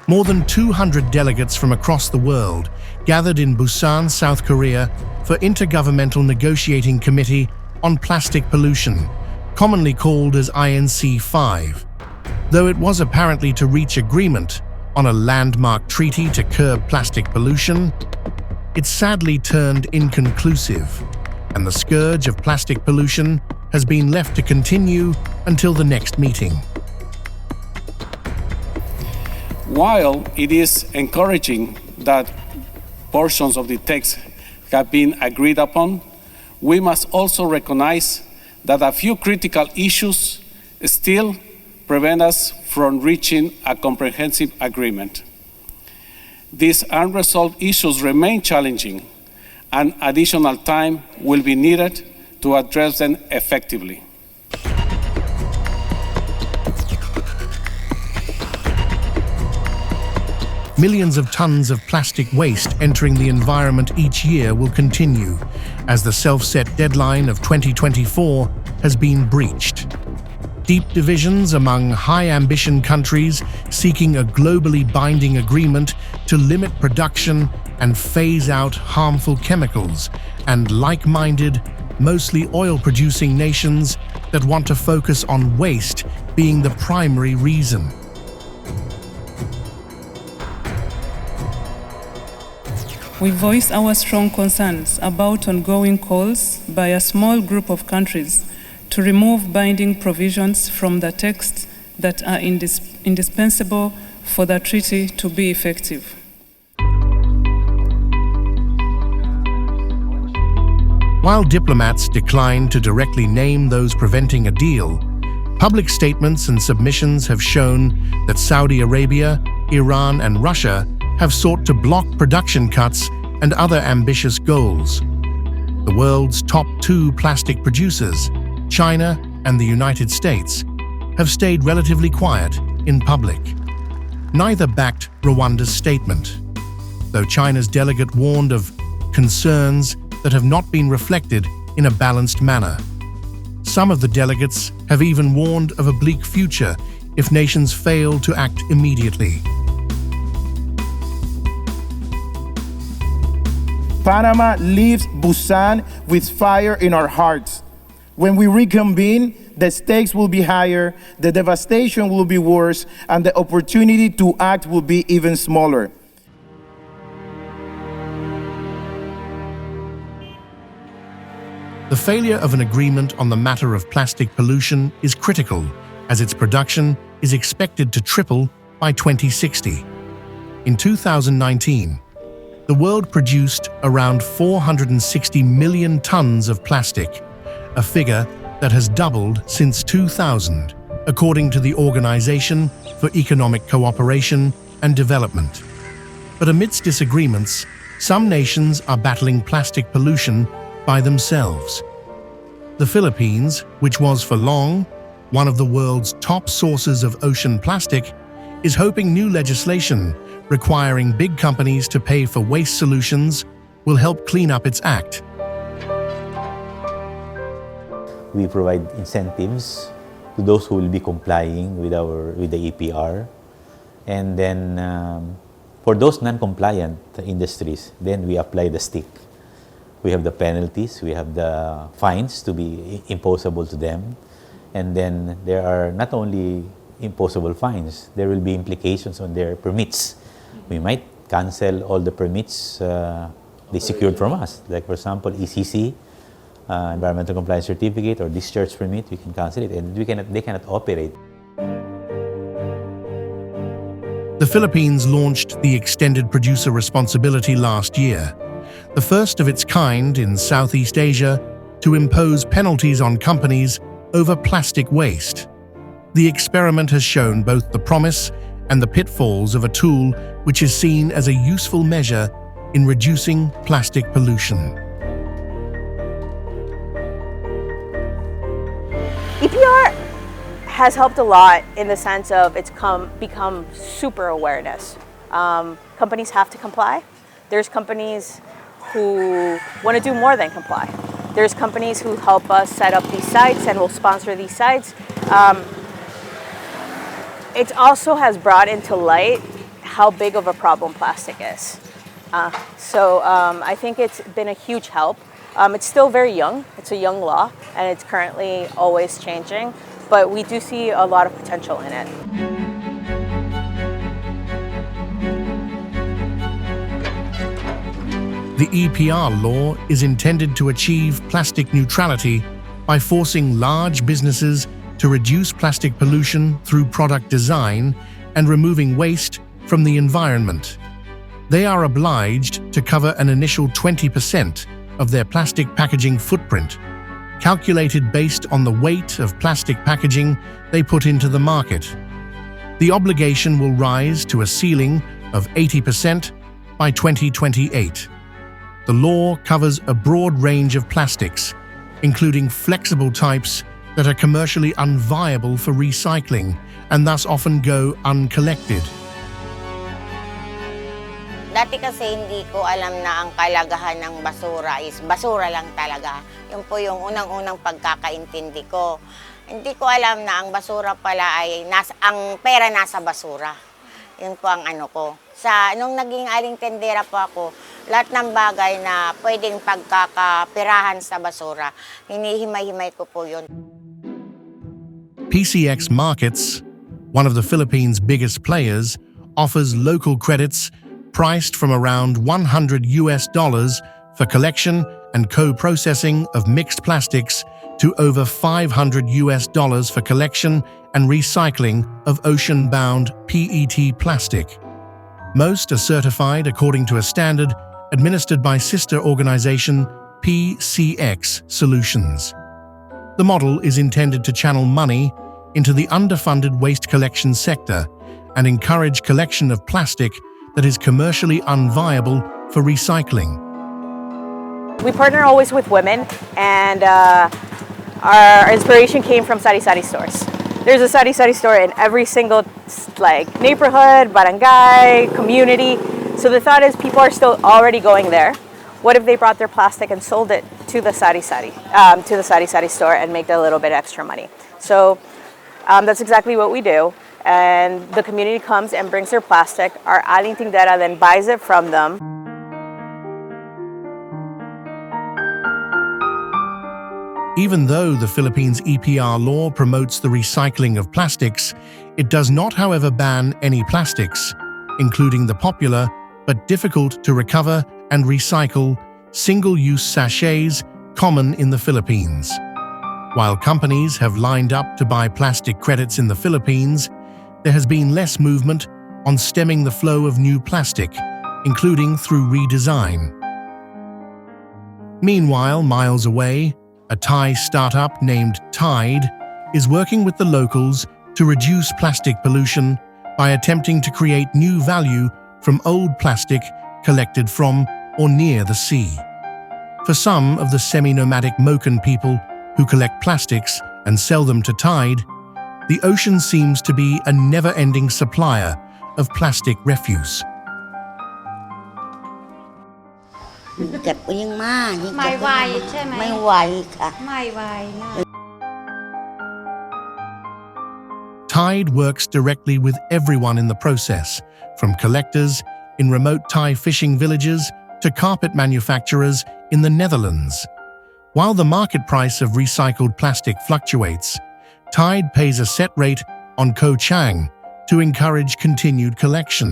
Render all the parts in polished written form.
More than 200 delegates from across the world gathered in Busan, South Korea, for Intergovernmental Negotiating Committee on Plastic Pollution, commonly called as INC5. Though it was apparently to reach agreement on a landmark treaty to curb plastic pollution, it sadly turned inconclusive, and the scourge of plastic pollution has been left to continue until the next meeting. While it is encouraging that portions of the text have been agreed upon, we must also recognize that a few critical issues still prevent us from reaching a comprehensive agreement. These unresolved issues remain challenging, and additional time will be needed to address them effectively. Millions of tons of plastic waste entering the environment each year will continue, as the self-set deadline of 2024 has been breached. Deep divisions among high-ambition countries seeking a globally binding agreement to limit production and phase out harmful chemicals, and like-minded, mostly oil-producing nations that want to focus on waste being the primary reason. We voice our strong concerns about ongoing calls by a small group of countries to remove binding provisions from the text that are indispensable for the treaty to be effective. While diplomats decline to directly name those preventing a deal, public statements and submissions have shown that Saudi Arabia, Iran, and Russia have sought to block production cuts and other ambitious goals. The world's top two plastic producers, China and the United States, have stayed relatively quiet in public. Neither backed Rwanda's statement, though China's delegate warned of concerns that have not been reflected in a balanced manner. Some of the delegates have even warned of a bleak future if nations fail to act immediately. Panama leaves Busan with fire in our hearts. When we reconvene, the stakes will be higher, the devastation will be worse, and the opportunity to act will be even smaller. The failure of an agreement on the matter of plastic pollution is critical, as its production is expected to triple by 2060. In 2019, the world produced around 460 million tons of plastic, a figure that has doubled since 2000, according to the Organization for Economic Cooperation and Development. But amidst disagreements, some nations are battling plastic pollution by themselves. The Philippines, which was for long one of the world's top sources of ocean plastic, is hoping new legislation requiring big companies to pay for waste solutions will help clean up its act. We provide incentives to those who will be complying with the EPR, and then for those non-compliant industries, then we apply the stick. We have the penalties, we have the fines to be imposable to them, and then there are not only imposable fines, there will be implications on their permits. We might cancel all the permits they secured from us, like for example ECC, environmental compliance certificate or discharge permit. We can cancel it, and they cannot operate. The Philippines launched the Extended Producer Responsibility last year, the first of its kind in Southeast Asia to impose penalties on companies over plastic waste. The experiment has shown both the promise and the pitfalls of a tool which is seen as a useful measure in reducing plastic pollution. EPR has helped a lot in the sense of it's become super awareness. Companies have to comply. There's companies who want to do more than comply. There's companies who help us set up these sites and will sponsor these sites. It also has brought into light how big of a problem plastic is. I think it's been a huge help. It's still very young. It's a young law, and it's currently always changing, but we do see a lot of potential in it. The EPR law is intended to achieve plastic neutrality by forcing large businesses to reduce plastic pollution through product design and removing waste from the environment. They are obliged to cover an initial 20% of their plastic packaging footprint, calculated based on the weight of plastic packaging they put into the market. The obligation will rise to a ceiling of 80% by 2028. The law covers a broad range of plastics, including flexible types that are commercially unviable for recycling and thus often go uncollected. Dati kasi hindi ko alam na ang kalagahan ng basura is basura lang talaga. Yun po yung unang-unang pagkakaintindi ko. Hindi ko alam na ang basura pala ay ang pera nasa basura. Yun po ang ano ko. Nung naging aling tendera po ako, lahat ng bagay na pwedeng pagkakapirahan sa basura, hinihimay-himay ko po yun. PCX Markets, one of the Philippines' biggest players, offers local credits priced from around $100 for collection and co-processing of mixed plastics to over $500 for collection and recycling of ocean-bound PET plastic. Most are certified according to a standard administered by sister organization PCX Solutions. The model is intended to channel money into the underfunded waste collection sector and encourage collection of plastic that is commercially unviable for recycling. We partner always with women, and our inspiration came from sari-sari stores. There's a sari-sari store in every single neighborhood, barangay, community. So the thought is people are still already going there. What if they brought their plastic and sold it to the sari-sari store and make a little bit extra money? So that's exactly what we do. And the community comes and brings their plastic. Our aling tindera then buys it from them. Even though the Philippines EPR law promotes the recycling of plastics, it does not, however, ban any plastics, including the popular but difficult to recover and recycle single-use sachets common in the Philippines. While companies have lined up to buy plastic credits in the Philippines, there has been less movement on stemming the flow of new plastic, including through redesign. Meanwhile, miles away, a Thai startup named Tide is working with the locals to reduce plastic pollution by attempting to create new value from old plastic collected from or near the sea. For some of the semi-nomadic Moken people who collect plastics and sell them to Tide, the ocean seems to be a never-ending supplier of plastic refuse. เก็บก็ยังมาก ไม่ไหวใช่ไหม ไม่ไหวค่ะ ไม่ไหวนะ Tide works directly with everyone in the process, from collectors in remote Thai fishing villages to carpet manufacturers in the Netherlands. While the market price of recycled plastic fluctuates, Tide pays a set rate on Ko Chang to encourage continued collection.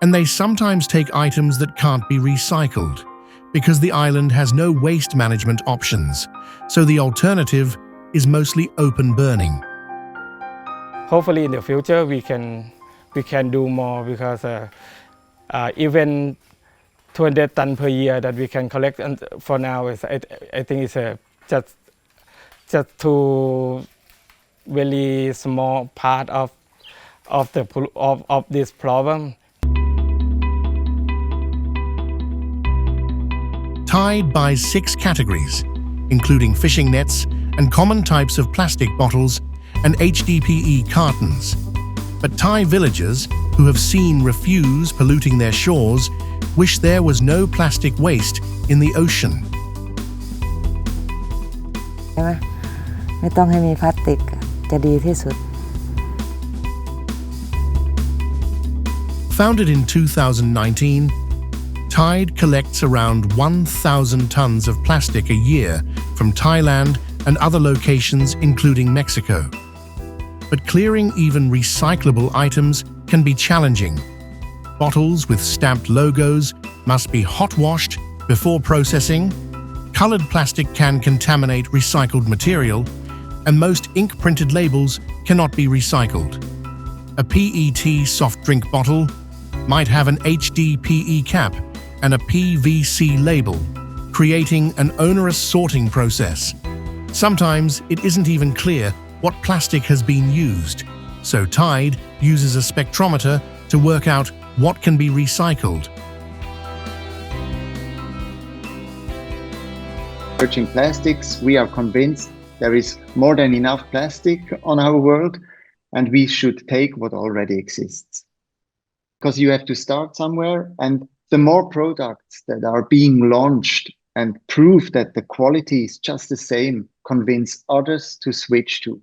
And they sometimes take items that can't be recycled, because the island has no waste management options, so the alternative is mostly open burning. Hopefully in the future we can do more, because even 200 tons per year that we can collect, and for now I think it's just too really small part of this problem. Tide buys 6 categories, including fishing nets and common types of plastic bottles and HDPE cartons. But Thai villagers who have seen refuse polluting their shores wish there was no plastic waste in the ocean. ไม่ต้องให้มีพลาสติกจะดีที่สุด Founded in 2019, Tide collects around 1,000 tons of plastic a year from Thailand and other locations, including Mexico. But clearing even recyclable items can be challenging. Bottles with stamped logos must be hot washed before processing. Colored plastic can contaminate recycled material, and most ink-printed labels cannot be recycled. A PET soft drink bottle might have an HDPE cap and a PVC label, creating an onerous sorting process. Sometimes it isn't even clear what plastic has been used, so Tide uses a spectrometer to work out what can be recycled. Researching plastics, we are convinced there is more than enough plastic on our world, and we should take what already exists. Because you have to start somewhere, and the more products that are being launched and prove that the quality is just the same, convince others to switch to.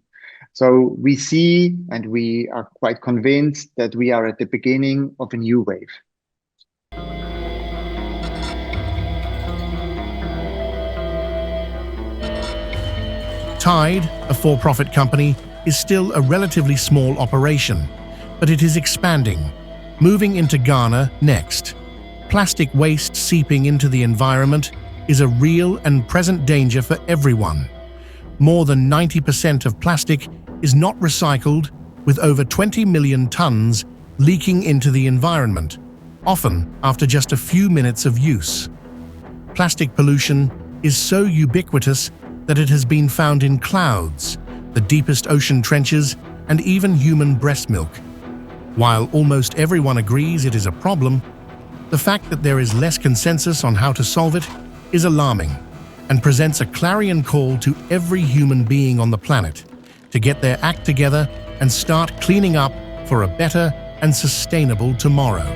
So we see, and we are quite convinced that we are at the beginning of a new wave. Tide, a for-profit company, is still a relatively small operation, but it is expanding, moving into Ghana next. Plastic waste seeping into the environment is a real and present danger for everyone. More than 90% of plastic is not recycled, with over 20 million tons leaking into the environment, often after just a few minutes of use. Plastic pollution is so ubiquitous that it has been found in clouds, the deepest ocean trenches, and even human breast milk. While almost everyone agrees it is a problem, the fact that there is less consensus on how to solve it is alarming and presents a clarion call to every human being on the planet to get their act together and start cleaning up for a better and sustainable tomorrow.